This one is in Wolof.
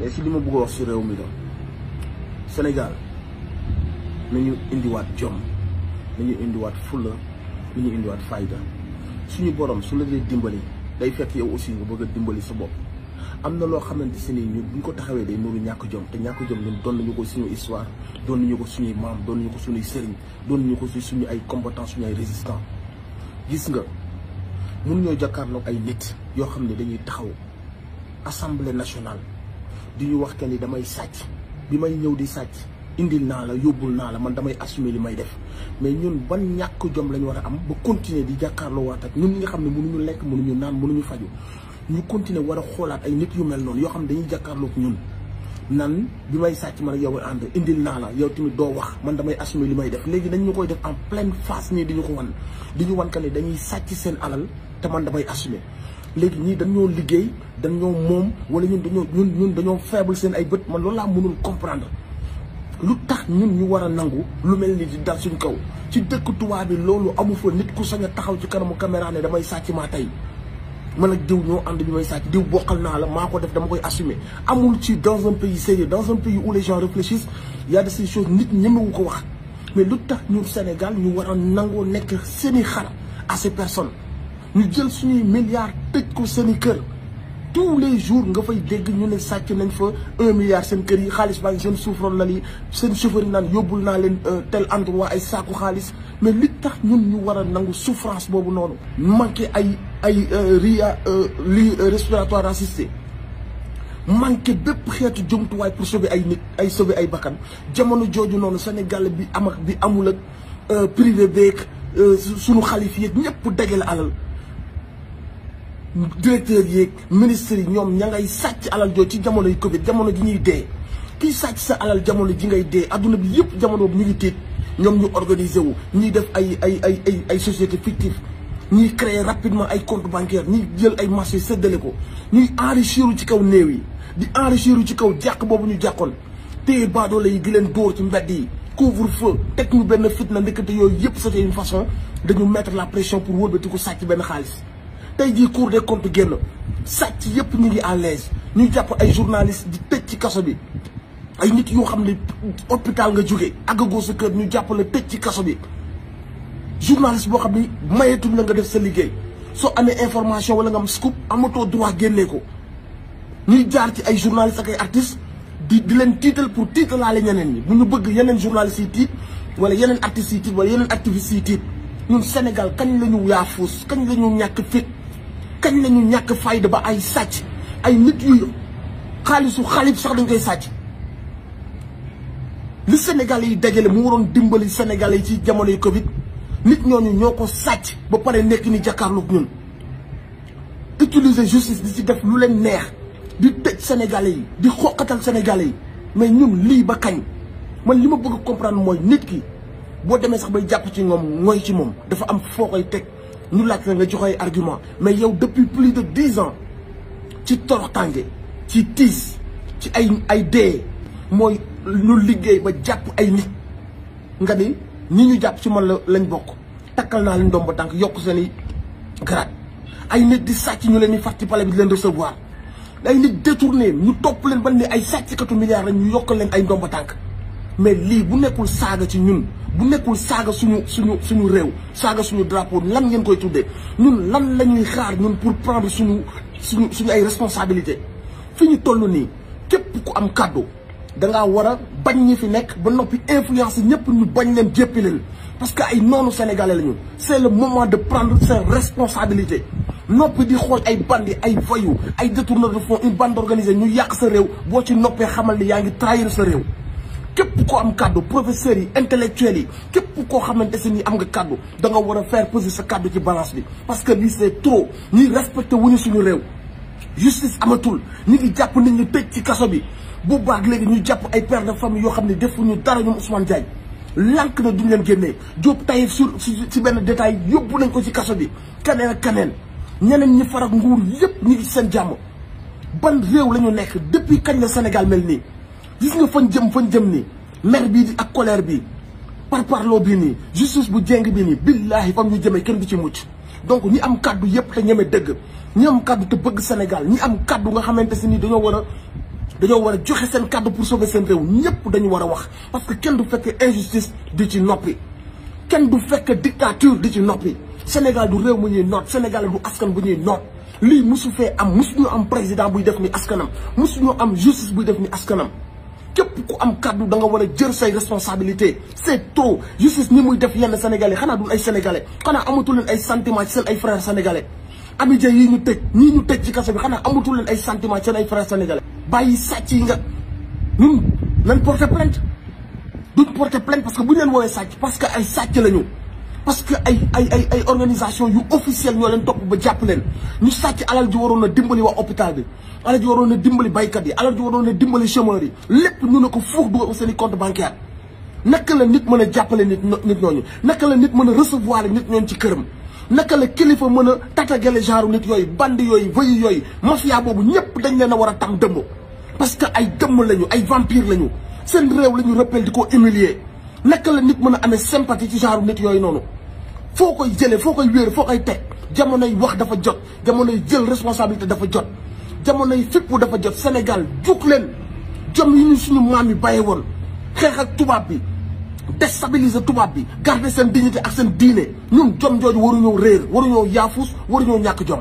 mais si li ma bëgg a wax si réew mi la Sénégal nañu indiwaat jom nañu indiwaat fulla nañu indiwaat fayda suñu borom su la dee dimbali day fekk yow aussi nga bëgg a dimbali sa bopp. am na loo xamante si ni ñun buñ ko taxawee day nuru ñàkk jom te ñàkk jom ñun doon nañu ko suñu histoire doon nañu ko suñuy maam doon nañu ko suñuy sëriñ doon nañu ko si suñu ay combattants suñu ay résistants. gis nga mun ñoo jàkkaarloog ay nit yoo xam ne dañuy taxaw assemblée nationale di ñu wax que ni damay sàcc bi may ñëw di sàcc indil naa la yóbbul naa la man damay assumer li may def mais ñun ban ñàkk jom lañu war a am ba continuer di jàkkaarloo waat ak ñun ñi nga xam ne mënuñu lekk mënuñu naan mënuñu faju ñu continuer war a xoolaat ay nit yu mel noonu yoo xam ne dañuy jàkkaarloog ñun nan bi may sàcc man ak yow ànd indil naa la yow tamit doo wax man damay assumer li may def léegi dañ ñu koy def en pleine face nii di ñu ko wan di ñu wan que ne dañuy sàcc seen alal te man damay assumer léegi ñii dañoo liggéey dañoo moom wala ñun dañoo faible seen ay bët man loolu laa mënul comprendre lu tax ñun ñu war a nangu lu mel ni di dal suñ kaw ci dëkk tubaab bi loolu amu fa nit ku sañ a taxaw ci kanamu caméra ne damay sàcc maa tey man ak diw ñoo ànd bi may sàcc diw bokkal naa la maa ko def dama koy assumer amul ci dans un pays sérieux dans un pays où les gens réfléchissent y a de ces choses nit ñemewu ko wax mais lu tax ñun Sénégal ñu war a nangoo nekk seeni xar à ces personnes ñu jël suñuy milliards tëj ko seeni kër tous les jours nga fay dégg ñu ne sàcc nañ fa 1 milliard seen kër yi xaalis baa ngi seen suufroon la li seen chauffeur yi naan yóbbul naa leen tel endroit ay saaku xaalis mais li tax ñun ñu war a nangu souffrance boobu noonu manqué ay respiratoire assisté manqué bépp xeetu jumtuwaay pour sauver ay nit ay sauver ay bakkan jamono jooju noonu Sénégal bi am ak bi amul ak privé beeg sunu xalif yeeg ñëpp dajale alal directeur yeeg ministre yi ñoom ña ngay sàcc alal joo ci jamono yi Covid jamono ji ñuy dee kii sàcc sa alal jamono ji ngay dee adduna bi yëpp jamono bi ñu ngi tiit ñoom ñu organiser wu ñuy def ay société fictive ñuy créer rapidement ay compte bancaire ñuy jël ay marché séddale ko ñuy enrichiru ci kaw néew yi di enrichiru ci kaw jàq boobu ñu jàqoon téye baadoole yi di leen dóor ci mbedd yi couvre-feu teg ñu benn fitna ndekete yooyu yëpp c'était une façon dañu mettre la pression pour wëlbati ko sàcc benn xaalis tey jii Cour des comptes génn sàcc yëpp ñu ngi à l'aise ñu jàpp ay journalistes di tëj ci kaso bi ay nit yoo xam ne hôpital nga jóge àggagoo sa kër ñu jàpp la tëj ci kaso bi journaliste boo xam ne mayetuñ la nga def sa liggéey soo amee information wala nga am scoop amatoo droit génnee ko ñuy jaar ci ay journalistes ak ay artistes di leen tiital pour tiitalaale ñeneen ñi bu ñu bëgg yeneen journalistes yi tiit wala yeneen artistes yi tiit wala yeneen activistes yi tiit ñun Sénégal kañ la ñu yaafuus kañ la ñu ñàkk fit kañ la ñu ñàkk fayda ba ay sàcc ay nit yu xaalisu xaalib sax dañ koy sàcc li Sénégal yi dajale mu waroon dimbali Sénégal yi ci jamonoy Covid nit ñooñu ñoo ko sàcc ba pare nekk ni jàkkaarloog ñun utiliser justice di ci def lu leen neex di tëj Sénégalais yi di xoqatal Sénégalais yi mais ñun lii ba kañ man li ma bëgg a comprendre mooy nit ki boo demee sax bay jàpp ci moom mooy ci moom dafa am foo koy teg ñu laaj la nga joxe ay argument mais yow depuis plus de 10 ans ci toroxtànge ci tiis ci ay dee mooy ñu liggéey ba jàpp ay nit nga ni ñi ñu jàpp ci man lañ bokk takkal naa leen ndomba tànk yokk seen i grade ay nit di sàcc ñu leen di fàtt ci palais bi di leen recevoir ay nit détourné ñu topp leen ba ne ay sàcckatu milliards lañ ñu yokkal leen ay ndomba tànk mais lii bu nekkul saaga ci ñun bu nekkul saaga suñu réew saaga suñu drapeau lan ngeen koy tuddee ñun lan la ñuy xaar ñun pour prendre suñu ay responsabilité fi ñu toll nii képp ku am kàddu dangaa war a bañ ñi fi nekk ba noppi influence ñëpp ñu bañ leen jéppi leen parce que ay noonu sénégalais lañu c'est le moment de prendre ses responsabilités noppi di xool ay bandi ay voyous ay détourneurs de fonds une bande organisée ñu yàq sa réew boo ci noppee xamal ni yaa ngi trahir sa réew képp koo am kàddu professeurs yi intellectuels yi képp koo xamante se ni am nga kàddu da nga war a faire peser sa kàddu ci balance bi parce que lii c'est trop ñuy respecté wuñu suñu réew justice amatul ñi ngi jàpp nit ñi tëj ci kaso bi bu baax léegi ñu jàpp ay pères de famille yoo xam ne defuñu dara ñoom Ousmane Diagne lànk na duñ leen génnee Diop Taïf ci benn détail yóbbu nañ ko ci kaso bi kaneen ak kaneen ñeneen ñi farak nguur yëpp ñi ngi seen jàmm ban réew la ñu nekk depuis kañ la Sénégal mel nii gis nga fañ jëm nii mer bii di ak colère bii parparloo bii nii justice bu jéng bii nii billaahi fam ñu jëmee kenn du ci mucc donc ñi am kaddu yëpp te ñeme dëgg ñi am kaddu te bëgg Sénégal ñi am kaddu nga xamante si ni dañoo war a dañoo war a joxe seen kàddu pour sauver seen réew ñëpp dañu war a wax parce que kenn du fekk injustice di ci noppi kenn du fekk dictature di ci noppi Sénégal du réew mu ñuy noot Sénégal du askan bu ñuy noot lii musu fee am musuñu am président buy def ni askanam musuñu am justice buy def ni askanam képp ku am kàddu da nga war a jël say responsabilité c'est trop justice ni muy def yenn sénégalais xanaa dul ay sénégalais xanaa amatu leen ay sentiment ci seen ay frères sénégalais Abidja yi ñu tëj ñii ñu tëj ci kaso bi xanaa amatu leen ay sentiment ci seen ay frères sénégalais bàyyi sàcc yi nga ñun nañ porter plainte duñ porter plainte parce que bu ñu leen woowee sàcc parce que ay sàcc lañu parce que ay organisation yu officielle ñoo leen topp ba jàpp leen ñu sàcc alal ji waroon na dimbali waa hôpital bi alal ji waroon na dimbali baykat yi alal ji waroon na dimbali chômeurs yi lépp ñu ne ko fuux dugal seen i compte bancaire naka la nit mën a jàppale nit ñooñu naka la nit mën a recevoir nit ñooñu ci këram naka la kilifa mën a tatagale genre nit yooyu bandi yooyu vëyi yooyu mafia boobu ñëpp dañ leen a war a tam dëmb parce que ay dëmm lañu ay vampire lañu seen réew la ñu rappel di ko humilier naka la nit mën a amee sympathie ci genre nit yooyu noonu foo koy jëlee foo koy wéer foo koy teg jamonoy wax dafa jot jamonoy jël responsabilité dafa jot jamonoy fippu dafa jot Sénégal jug leen jom yi ñu suñu maam yi bàyyi woon xeex ak tubaab bi déstabiliser tubaab bi garder seen dignité ak seen diine ñun jom jooju waruñoo réer waruñoo yaafus waruñoo ñàkk jom